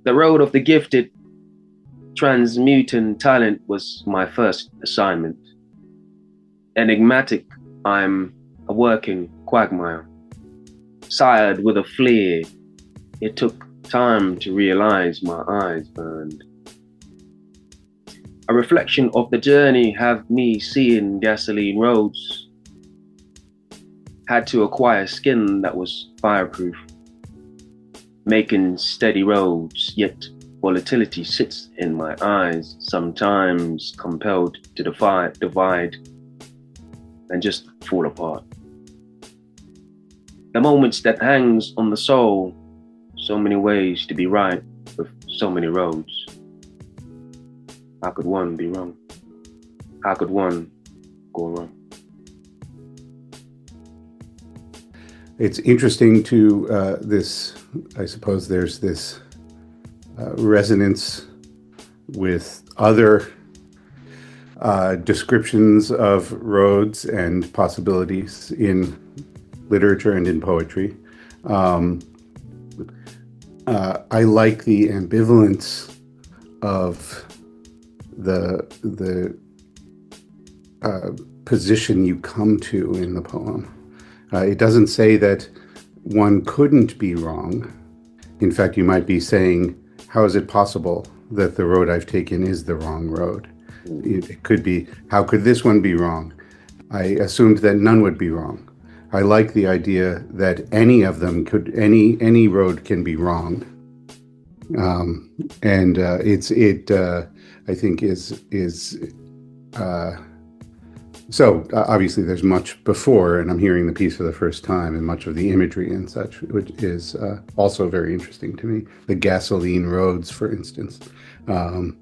The road of the gifted transmuting talent was my first assignment. Enigmatic, I'm a working quagmire. Sired with a flair, it took time to realize my eyes burned. A reflection of the journey have me seeing gasoline roads. Had to acquire skin that was fireproof, making steady roads, yet volatility sits in my eyes, sometimes compelled to divide, and just fall apart. The moments that hangs on the soul, so many ways to be right with so many roads. How could one be wrong? How could one go wrong? It's interesting to I suppose there's this resonance with other descriptions of roads and possibilities in literature and in poetry. I like the ambivalence of the position you come to in the poem. It doesn't say that one couldn't be wrong. In fact, you might be saying, how is it possible that the road I've taken is the wrong road? It could be, how could this one be wrong? I assumed that none would be wrong. I like the idea that any of them could, any road can be wrong. I think so obviously there's much before, and I'm hearing the piece for the first time, and much of the imagery and such, which is also very interesting to me. The gasoline roads, for instance, and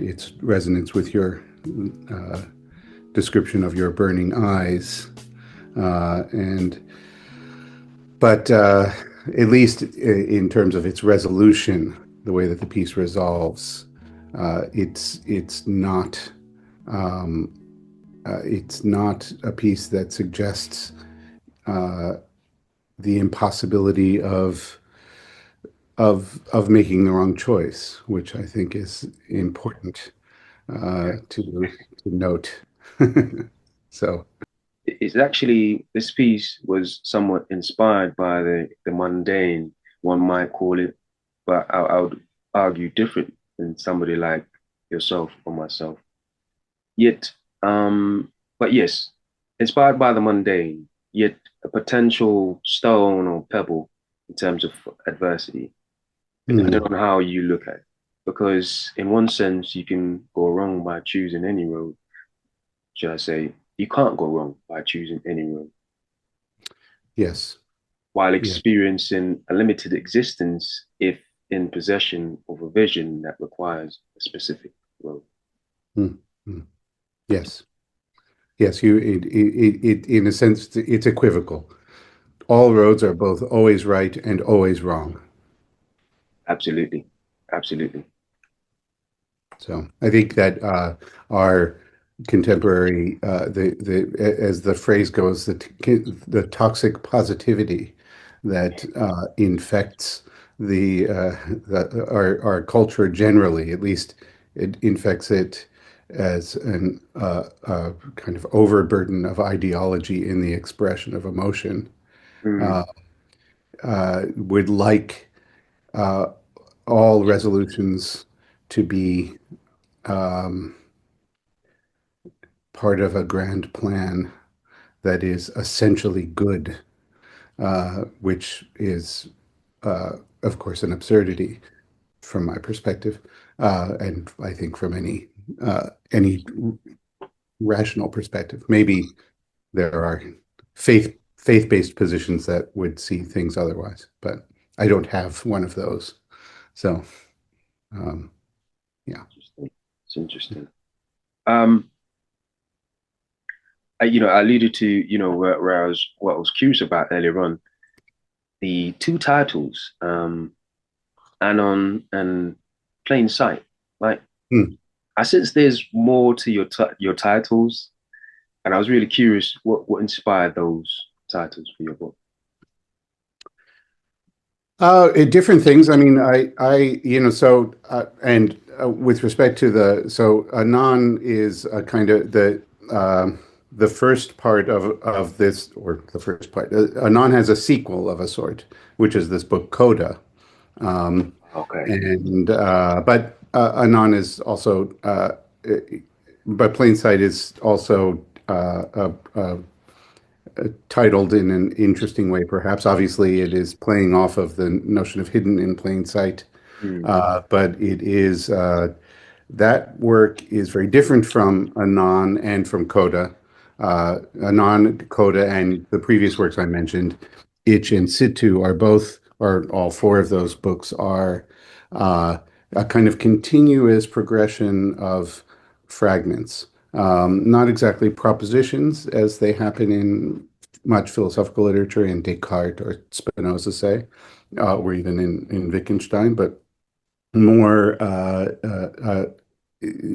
its resonance with your description of your burning eyes, but at least in terms of its resolution, the way that the piece resolves, it's not a piece that suggests the impossibility of making the wrong choice, which I think is important to note. So It's actually, this piece was somewhat inspired by the mundane, one might call it, but I would argue different than somebody like yourself or myself. Yet, but yes, inspired by the mundane, yet a potential stone or pebble in terms of adversity, depending on how you look at it. Because in one sense, you can go wrong by choosing any road. Should I say, you can't go wrong by choosing any road. yes, While yeah. experiencing a limited existence if in possession of a vision that requires a specific road. Mm-hmm. Yes. Yes, it in a sense, it's equivocal. All roads are both always right and always wrong. Absolutely. Absolutely. So I think that our contemporary, as the phrase goes, the toxic positivity that infects our culture generally, at least it infects it as a kind of overburden of ideology in the expression of emotion, Mm. would like uh, all resolutions to be um, part of a grand plan that is essentially good, which is, of course, an absurdity from my perspective, and I think from any rational perspective. Maybe there are faith-based positions that would see things otherwise, but I don't have one of those. So, yeah. It's interesting. Um, I alluded to, where what I was curious about earlier on, the two titles, Anon and Plain Sight. Like, Hmm. I sense there's more to your titles, and I was really curious what inspired those titles for your book. Different things. I mean, and with respect to so Anon is a kind of the first part of this, or the first part. Anon has a sequel of a sort, which is this book Coda. Um, Okay. but Anon is also, but Plain Sight is also titled in an interesting way, perhaps. Obviously, it is playing off of the notion of hidden in plain sight, Mm, but that work is very different from Anon and from Coda. Anon, Coda, and the previous works I mentioned, Itch and Situ, or all four of those books are uh, a kind of continuous progression of fragments. Not exactly propositions as they happen in much philosophical literature in Descartes or Spinoza, say, or even in Wittgenstein, but more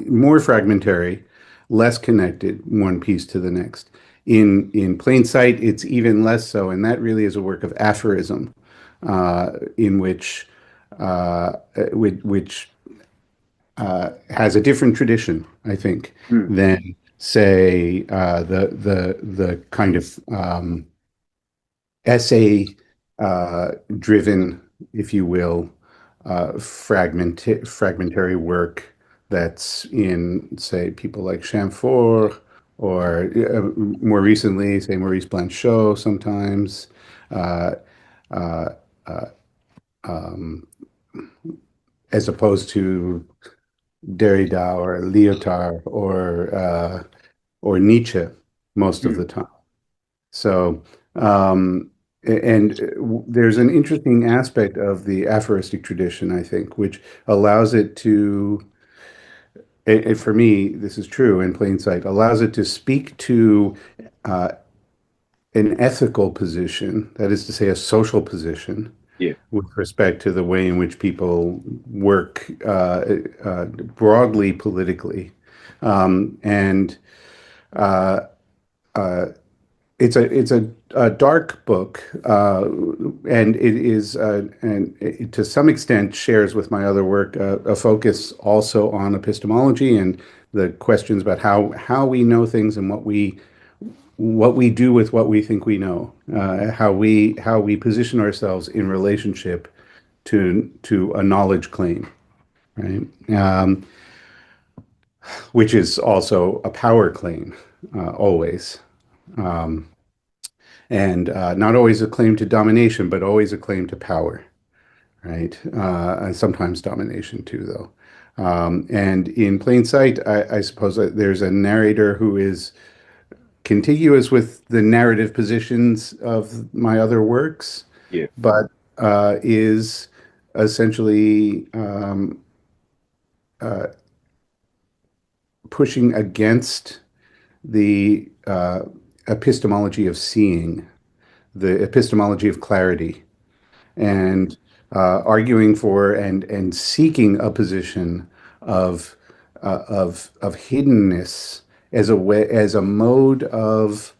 more fragmentary, less connected, one piece to the next. In plain sight, it's even less so, and that really is a work of aphorism, in uh, which has a different tradition, I think, mm, than say the kind of essay driven, if you will, fragmentary work that's in, say, people like Chamfort, or more recently, say, Maurice Blanchot sometimes, uh, uh, um, as opposed to Derrida or Lyotard or Nietzsche most of mm. the time. So, there's an interesting aspect of the aphoristic tradition, I think, which allows it to, and for me, this is true in plain sight, allows it to speak to uh, an ethical position, that is to say, a social position, Yeah. with respect to the way in which people work broadly politically. And uh, uh, it's a dark book, and it is and it, to some extent shares with my other work a focus also on epistemology and the questions about how we know things and what we do with what we think we know, how we position ourselves in relationship to a knowledge claim, right? Which is also a power claim, always. Um, and not always a claim to domination, but always a claim to power, right? And sometimes domination too, though. And in plain sight, I suppose that there's a narrator who is contiguous with the narrative positions of my other works, Yeah. but is essentially pushing against the epistemology of seeing, the epistemology of clarity, and arguing for and seeking a position of of hiddenness as a mode of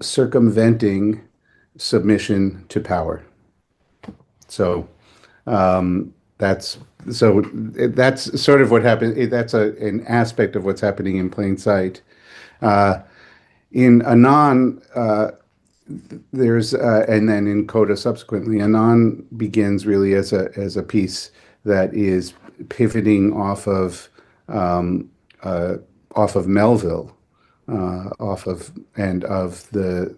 circumventing submission to power. So that's that's sort of what happened. That's an aspect of what's happening in plain sight. In Anon, and then in Coda subsequently, Anon begins really as a piece that is pivoting um, uh, off of Melville, off of and of the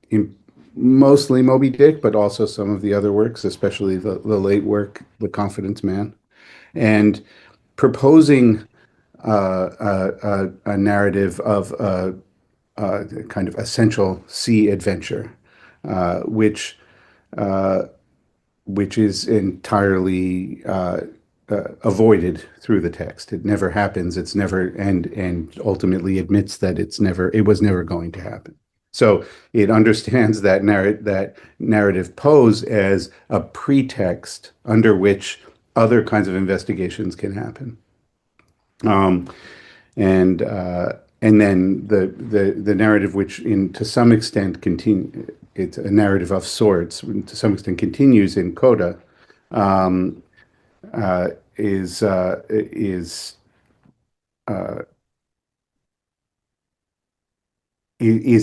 in, mostly Moby Dick, but also some of the other works, especially the late work, The Confidence Man, and proposing a narrative of kind of essential sea adventure, uh, which uh, which is entirely avoided through the text. It never happens. It's never, and ultimately admits that it was never going to happen. So it understands that narrative pose as a pretext under which other kinds of investigations can happen. Um, and then the narrative, which in to some extent it's a narrative of sorts, to some extent continues in Coda, um, uh, is uh, is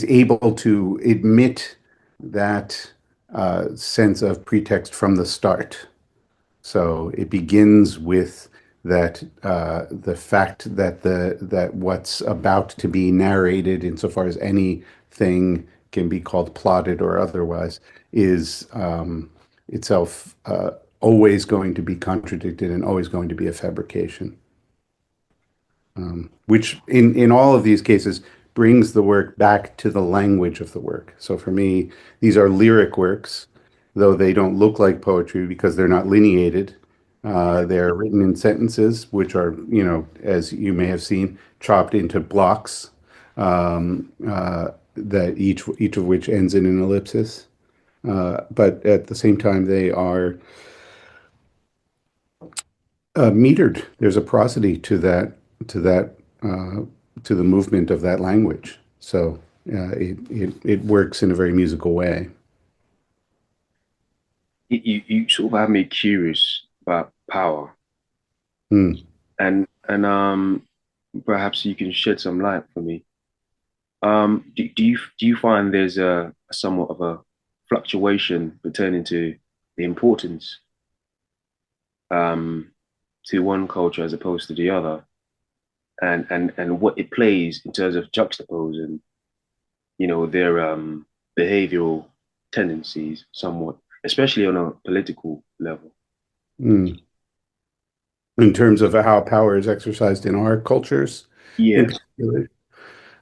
able to admit that sense of pretext from the start. So it begins with that the fact that that what's about to be narrated, insofar as anything can be called plotted or otherwise, is itself always going to be contradicted and always going to be a fabrication, which in all of these cases brings the work back to the language of the work. So for me, these are lyric works, though they don't look like poetry because they're not lineated. They're written in sentences, which are, as you may have seen, chopped into blocks, that each of which ends in an ellipsis. But at the same time, they are metered. There's a prosody to that, uh, to the movement of that language. So it works in a very musical way. You sort of have me curious about power, Hmm. and perhaps you can shed some light for me. Do you find there's a somewhat of a fluctuation pertaining to the importance um to one culture as opposed to the other, and what it plays in terms of juxtaposing, their behavioral tendencies somewhat, especially on a political level? Hmm. In terms of how power is exercised in our cultures, in Yes. particular.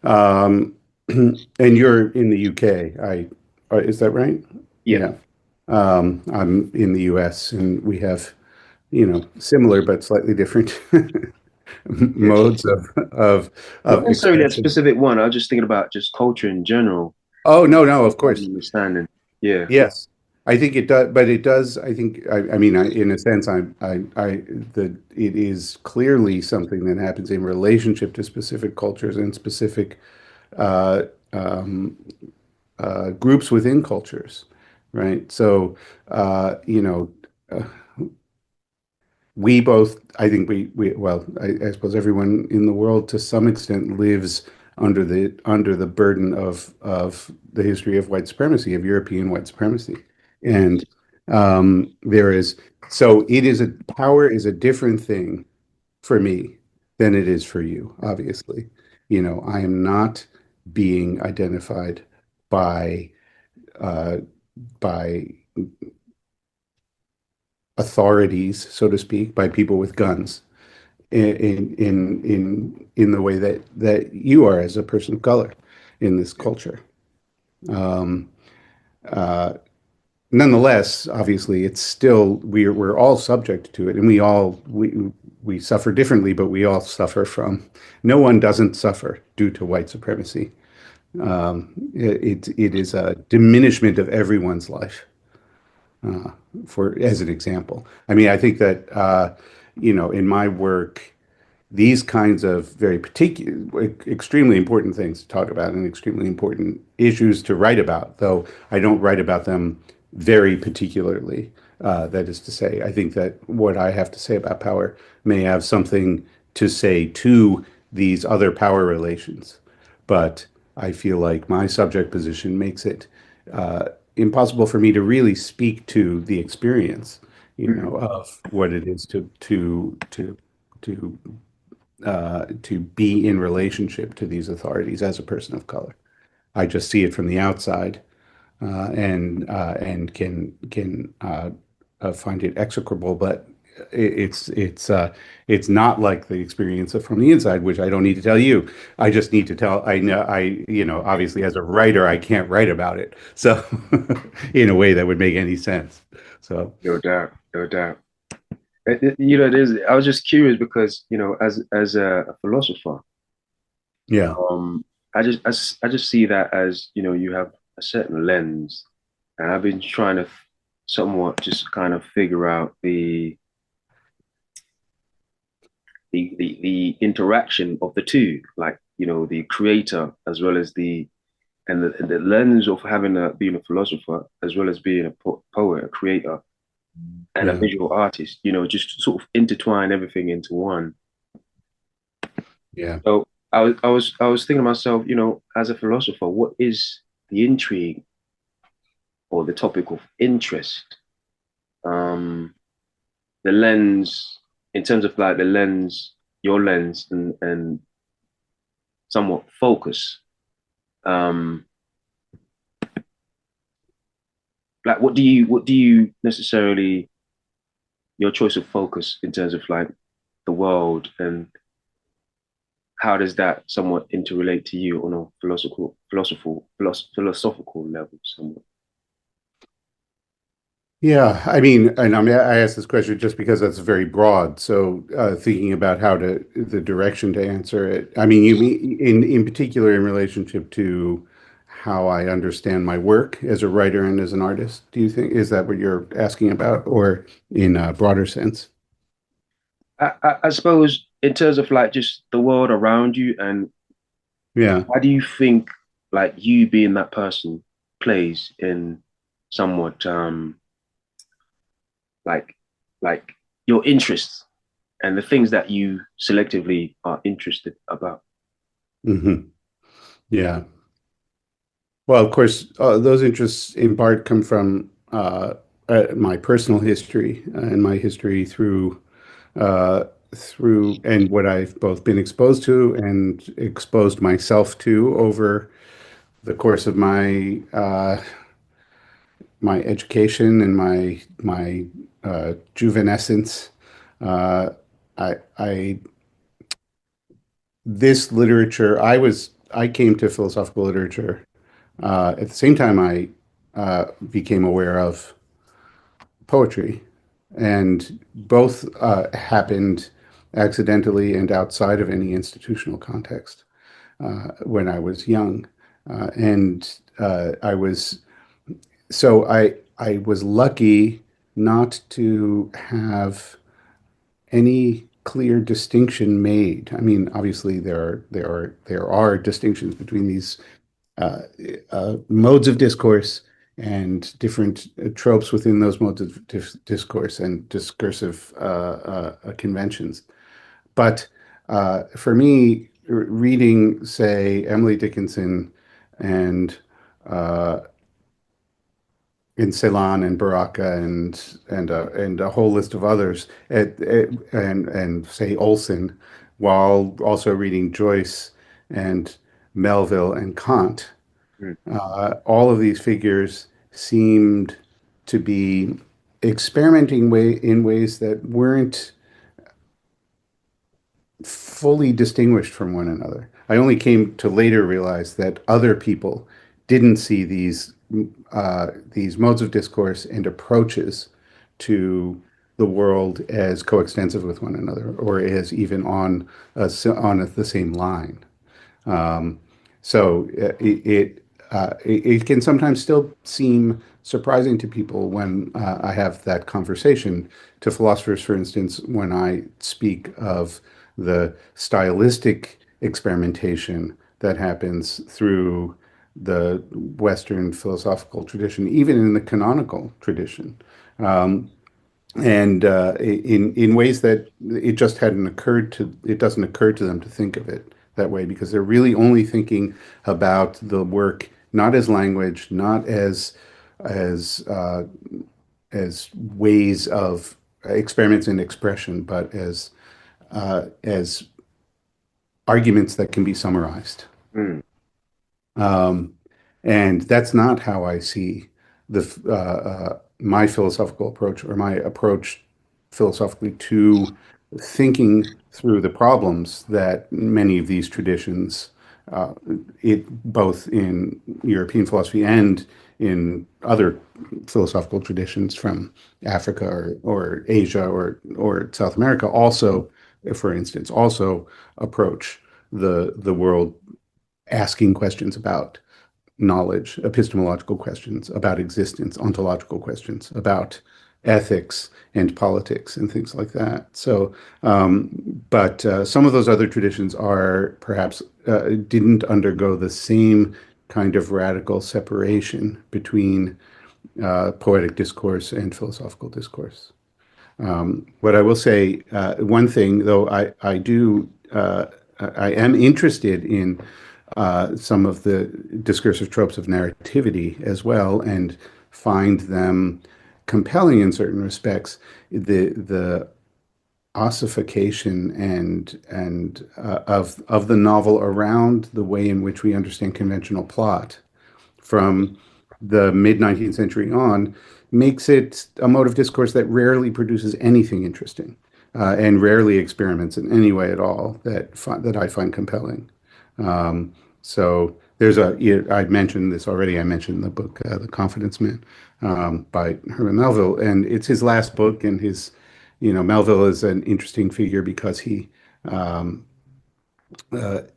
Um, and you're in the UK. Is that right? Yeah. Yeah. I'm in the US, and we have, similar but slightly different Yes. modes Not of necessarily a expression. specific one. I was just thinking about just culture in general, Oh, no, no, of course. understanding. Yeah. Yes. I think it does, but it does. I think, I mean, in a sense, it is clearly something that happens in relationship to specific cultures and specific uh, um, groups within cultures, right? So, uh, we both, I think well, I suppose everyone in the world to some extent lives under the burden of the history of white supremacy, of European white supremacy. And there is, so it is power is a different thing for me than it is for you, obviously. I am not being identified by uh, by authorities, so to speak, by people with guns in the way that you are as a person of color in this culture. Um, uh, Nonetheless, obviously, it's still we're all subject to it, and we suffer differently, but we all suffer from. No one doesn't suffer due to white supremacy. It is a diminishment of everyone's life. uh, for as an example. I mean, I think that in my work, these kinds of very particular, extremely important things to talk about and extremely important issues to write about, though I don't write about them very particularly. That is to say, I think that what I have to say about power may have something to say to these other power relations, but I feel like my subject position makes it impossible for me to really speak to the experience, Mhm. of what it is to to be in relationship to these authorities as a person of color. I just see it from the outside, and can find it execrable, but it's not like the experience from the inside, which I don't need to tell you. I just need to tell. I know. Obviously, as a writer, I can't write about it, so in a way that would make any sense. So No doubt. No doubt. It is. I was just curious because, as a philosopher, yeah. um, I just see that as, you have a certain lens, and I've been trying to somewhat just kind of figure out the interaction of the two, like, the creator as well as the and the lens of having being a philosopher as well as being a poet, a creator, and a Yeah. visual artist, just sort of intertwine everything into one. Yeah. So I was thinking to myself, as a philosopher, what is the intrigue or the topic of interest? Um, the lens, in terms of like the lens, your lens, and somewhat focus. Um, like what do you necessarily your choice of focus in terms of like the world, and how does that somewhat interrelate to you on a philosophical level somewhat? Yeah, I mean, and I asked this question just because that's very broad. So, thinking about the direction to answer it. I mean, you mean in particular in relationship to how I understand my work as a writer and as an artist. Do you think is that what you're asking about, or in a broader sense? I suppose in terms of like just the world around you, and Yeah. how do you think like you being that person plays in somewhat like like your interests and the things that you selectively are interested about. Hmm. Yeah. Well, of course, those interests in part come from my personal history and my history uh, through and what I've both been exposed to and exposed myself to over the course of my education and my juvenescence. Uh, I this literature I came to philosophical literature at the same time I became aware of poetry, and both happened accidentally and outside of any institutional context when I was young. And I was so I was lucky not to have any clear distinction made. I mean, obviously there are distinctions between these uh, modes of discourse and different tropes within those modes of discourse and discursive conventions. But for me, reading, say, Emily Dickinson and uh, in Ceylon and Baraka and a whole list of others, and say Olson, while also reading Joyce and Melville and Kant. Mm, All of these figures seemed to be experimenting in ways that weren't fully distinguished from one another. I only came to later realize that other people didn't see these modes of discourse and approaches to the world as coextensive with one another, or as even the same line. Um, so it can sometimes still seem surprising to people when I have that conversation to philosophers, for instance, when I speak of the stylistic experimentation that happens through the Western philosophical tradition, even in the canonical tradition. Um, and in ways that it doesn't occur to them to think of it that way, because they're really only thinking about the work not as language, not as as ways of experiments in expression, but as arguments that can be summarized. mm, Um, and that's not how I see my philosophical approach, or my approach philosophically to thinking through the problems that many of these traditions, uh, both in European philosophy and in other philosophical traditions from Africa or Asia or South America, also, for instance, also approach the world asking questions about knowledge, epistemological questions about existence, ontological questions about ethics and politics and things like that. So, but some of those other traditions are perhaps didn't undergo the same kind of radical separation between poetic discourse and philosophical discourse. What I will say, one thing though, I am interested in some of the discursive tropes of narrativity as well, and find them compelling in certain respects. The ossification of the novel around the way in which we understand conventional plot from the mid 19th century on makes it a mode of discourse that rarely produces anything interesting, and rarely experiments in any way at all that I find compelling. So I mentioned this already. I mentioned the book, The Confidence Man, by Herman Melville, and it's his last book. And Melville is an interesting figure because um,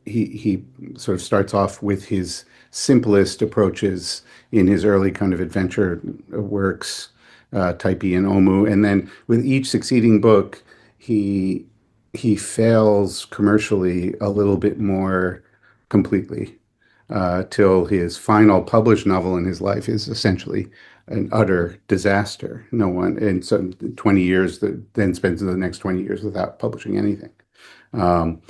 he sort of starts off with his simplest approaches in his early kind of adventure works, Typee and Omu, and then with each succeeding book, he he fails commercially a little bit more completely, till his final published novel in his life is essentially an utter disaster. No one, and so 20 years, that then spends the next 20 years without publishing anything. Um,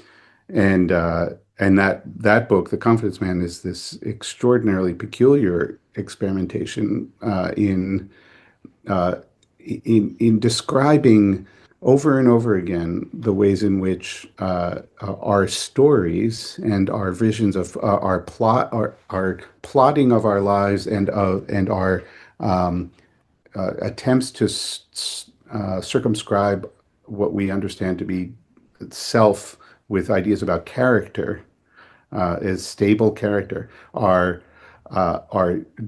and that book, The Confidence Man, is this extraordinarily peculiar experimentation uh, in describing over and over again the ways in which our stories and our visions of our plotting of our lives and our um, attempts to circumscribe what we understand to be self with ideas about character, is stable character, are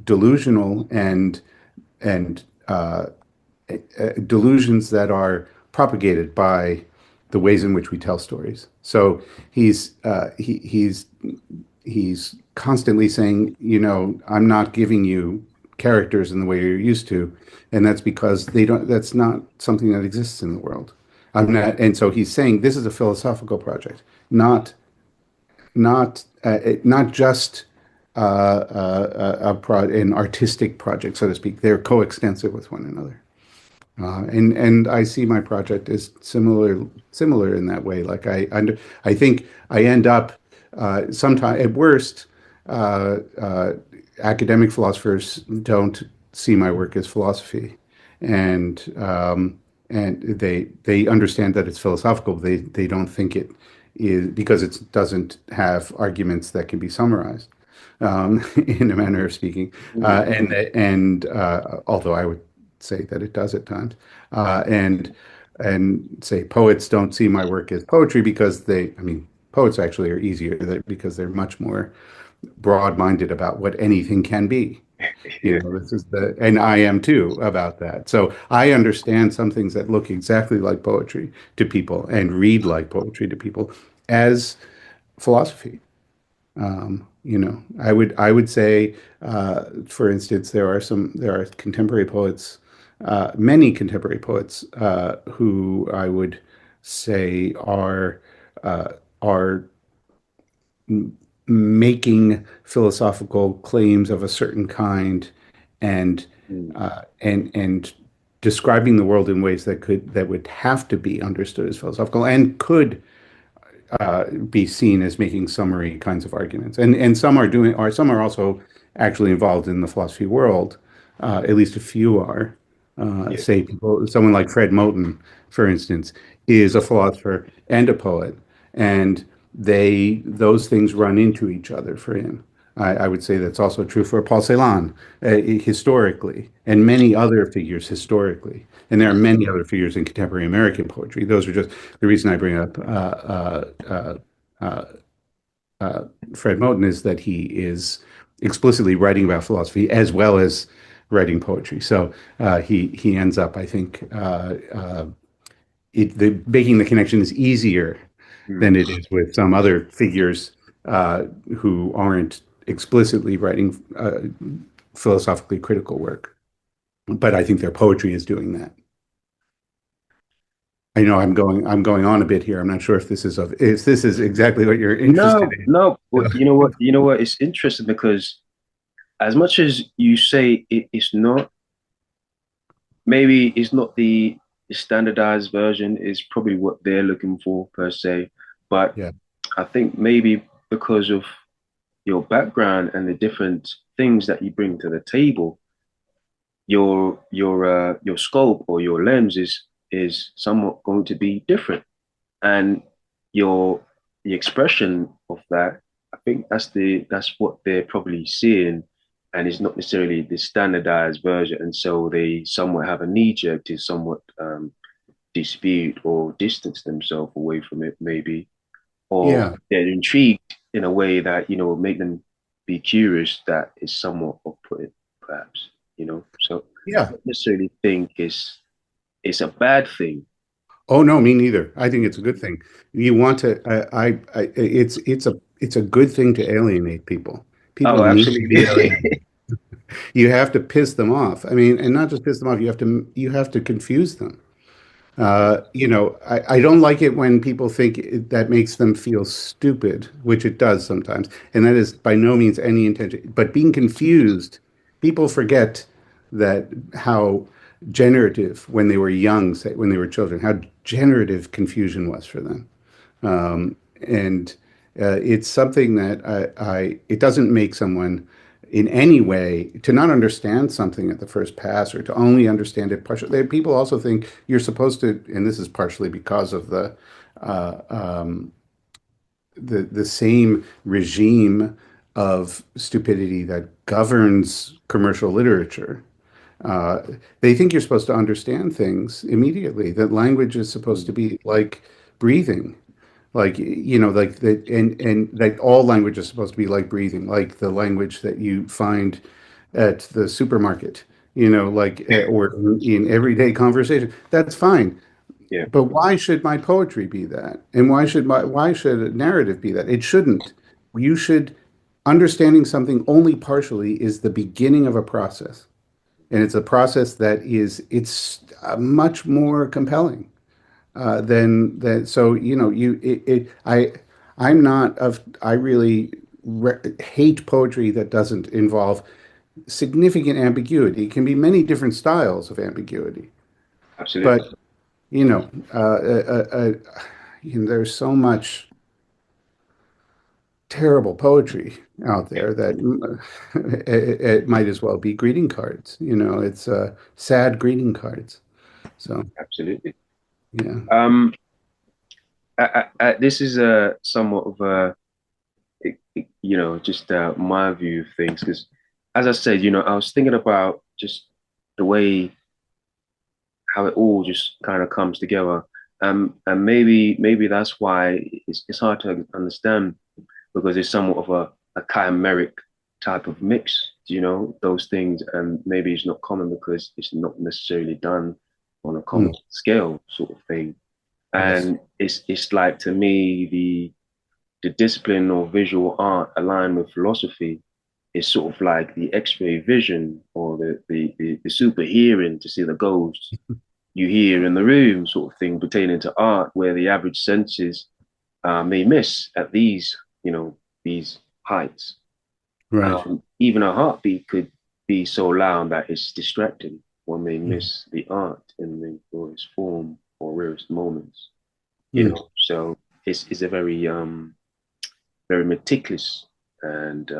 delusional and delusions that are propagated by the ways in which we tell stories. So he's constantly saying, I'm not giving you characters in the way you're used to, and that's because they don't. That's not something that exists in the world. I'm not, and so he's saying this is a philosophical project, not just an artistic project, so to speak. They're coextensive with one another. And I see my project as similar in that way. Like I think I end up sometime at worst, academic philosophers don't see my work as philosophy, and they understand that it's philosophical. They don't think it is, because it doesn't have arguments that can be summarized, in a manner of speaking. Mm. And although I would say that it does at times, and say poets don't see my work as poetry because I mean, poets actually are easier because they're much more broad-minded about what anything can be. Yeah. And I am too about that. So I understand some things that look exactly like poetry to people and read like poetry to people as philosophy. I would say, for instance, there are contemporary poets, many contemporary poets, who I would say are making philosophical claims of a certain kind, and Mm. and describing the world in ways that would have to be understood as philosophical and could be seen as making summary kinds of arguments. And some are also actually involved in the philosophy world. At least a few are. Yeah. Someone like Fred Moten, for instance, is a philosopher and a poet, and those things run into each other for him. I would say that's also true for Paul Celan, historically, and many other figures historically. And there are many other figures in contemporary American poetry. Those are just the reason I bring up uh, Fred Moten, is that he is explicitly writing about philosophy as well as writing poetry. So he ends up, I think, making the connection is easier Mm. than it is with some other figures, who aren't explicitly writing philosophically critical work. But I think their poetry is doing that. I know I'm going on a bit here. I'm not sure if this is exactly what you're interested No, in. no, but you know what? It's interesting because as much as you say it's not, maybe it's not the standardized version is probably what they're looking for per se. But Yeah. I think maybe because of your background and the different things that you bring to the table, your scope or your lens is somewhat going to be different, and your the expression of that, I think that's what they're probably seeing, and it's not necessarily the standardized version, and so they somewhat have a knee jerk to somewhat dispute or distance themselves away from it, maybe, or Yeah. they're intrigued in a way that make them be curious that is somewhat off-putting, perhaps. So I Yeah. don't necessarily think it's a bad thing. Oh no, me neither. I think it's a good thing. You want to, it's a good thing to alienate people. People Oh, need to be absolutely. alienated. You have to piss them off. I mean, and not just piss them off, you have to confuse them. I don't like it when people think that makes them feel stupid, which it does sometimes. And that is by no means any intention. But being confused, people forget that how generative when they were young, say, when they were children, how generative confusion was for them. And it's something that it doesn't make someone in any way to not understand something at the first pass or to only understand it partially. People also think you're supposed to, and this is partially because of uh, um, the same regime of stupidity that governs commercial literature. Uh, they think you're supposed to understand things immediately, that language is supposed to be like breathing, like that, and that all language is supposed to be like breathing, like the language that you find at the supermarket, or in everyday conversation. That's fine. Yeah, But why should my poetry be that? And why should a narrative be that? It shouldn't. You should understanding something only partially is the beginning of a process. And it's a process that it's much more compelling than that. So, I'm not of, I really hate poetry that doesn't involve significant ambiguity. It can be many different styles of ambiguity, absolutely. but you know, uh, uh, uh, uh, there's so much terrible poetry out Yeah, there that it might as well be greeting cards. It's sad greeting cards. So, absolutely. yeah. Um, this is a somewhat of a, just my view of things, because as I said, I was thinking about just the way how it all just kind of comes together. And maybe that's why it's hard to understand, because it's somewhat of a chimeric type of mix, those things, and maybe it's not common because it's not necessarily done on a Mm, common scale sort of thing. yes. And it's like, to me, the discipline or visual art aligned with philosophy is sort of like the X-ray vision, or the super hearing to see the ghosts you hear in the room sort of thing, pertaining to art, where the average senses may miss at these heights. Right. Even a heartbeat could be so loud that it's distracting. One may Mm, miss the art in the rawest form or rarest moments. mm, So it's a very meticulous and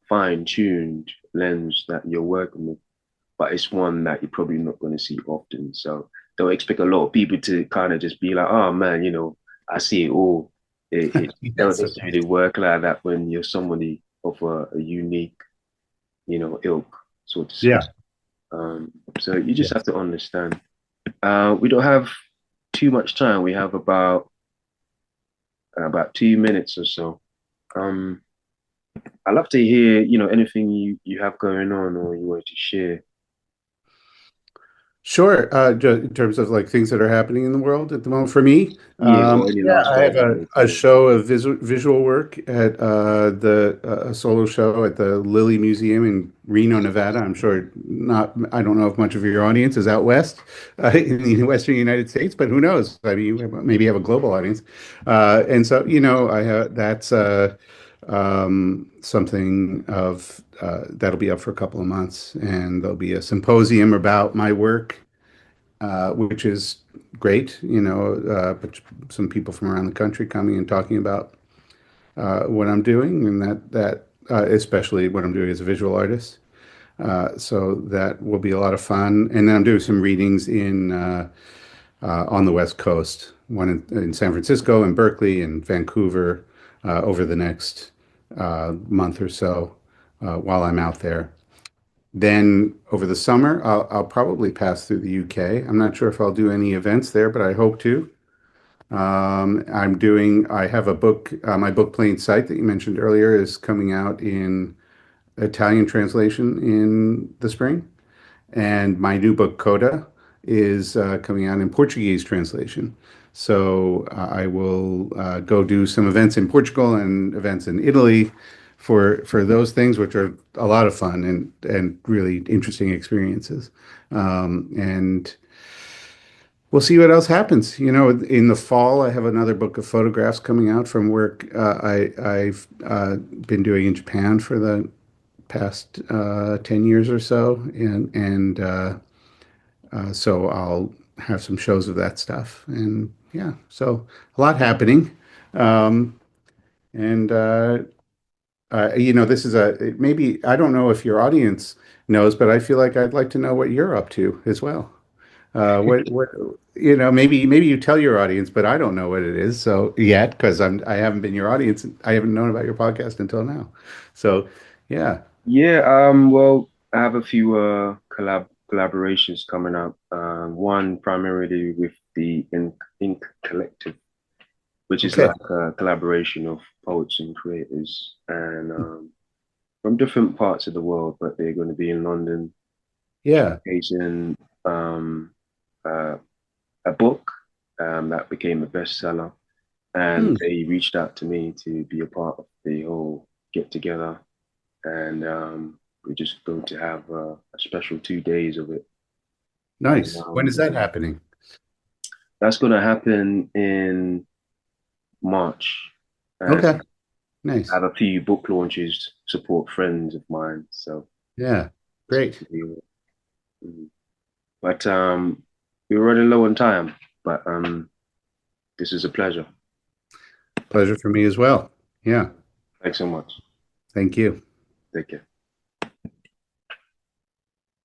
fine-tuned lens that you're working with, but it's one that you're probably not going to see often. So don't expect a lot of people to kind of just be like, oh man, I see it all. It don't yes. necessarily work like that when you're somebody of a unique, ilk, so to say. Yeah. Um, so you just Yes. have to understand. We don't have too much time. We have about 2 minutes or so. Um, I'd love to hear, anything you have going on or you want to share. Sure. In terms of like things that are happening in the world at the moment, for me, Yeah, or any yeah, last I have words you a, want a to show of visual work at the a solo show at the Lilly Museum in Reno, Nevada. I don't know if much of your audience is out west in the Western United States, but who knows? I mean, maybe you have a global audience. And so, I have that's something of that'll be up for a couple of months, and there'll be a symposium about my work, which is great. But some people from around the country coming and talking about what I'm doing, and that especially what I'm doing as a visual artist. So that will be a lot of fun. And then I'm doing some readings in on the West Coast, one in San Francisco and Berkeley and Vancouver over the next month or so while I'm out there. Then over the summer, I'll probably pass through the UK. I'm not sure if I'll do any events there, but I hope to. I have a book, my book Plain Sight that you mentioned earlier is coming out in Italian translation in the spring. And my new book, Coda, is coming out in Portuguese translation. So I will go do some events in Portugal and events in Italy for those things, which are a lot of fun and really interesting experiences. And we'll see what else happens. In the fall, I have another book of photographs coming out from work I've been doing in Japan for the past 10 years or so. And so I'll have some shows of that stuff. And yeah, so a lot happening. Um, and this is maybe I don't know if your audience knows, but I feel like I'd like to know what you're up to as well. What maybe you tell your audience, but I don't know what it is so yet because I haven't been your audience. I haven't known about your podcast until now. So yeah. Yeah, well, I have a few collaborations coming up. One primarily with the Ink Collective, which is Okay. like a collaboration of poets and creators and from different parts of the world, but they're going to be in London, Yeah. showcasing uh, a book that became a bestseller. And Hmm. they reached out to me to be a part of the whole get together. And we're just going to have a special 2 days of it. And Nice. When is that happening? that's going to happen in March. And Okay. I Nice. have a few book launches, support friends of mine. So Yeah. it's Great. going to be, but we're running low on time. But this is a pleasure. Pleasure for me as well. Yeah. Thanks so much. Thank you. Take care.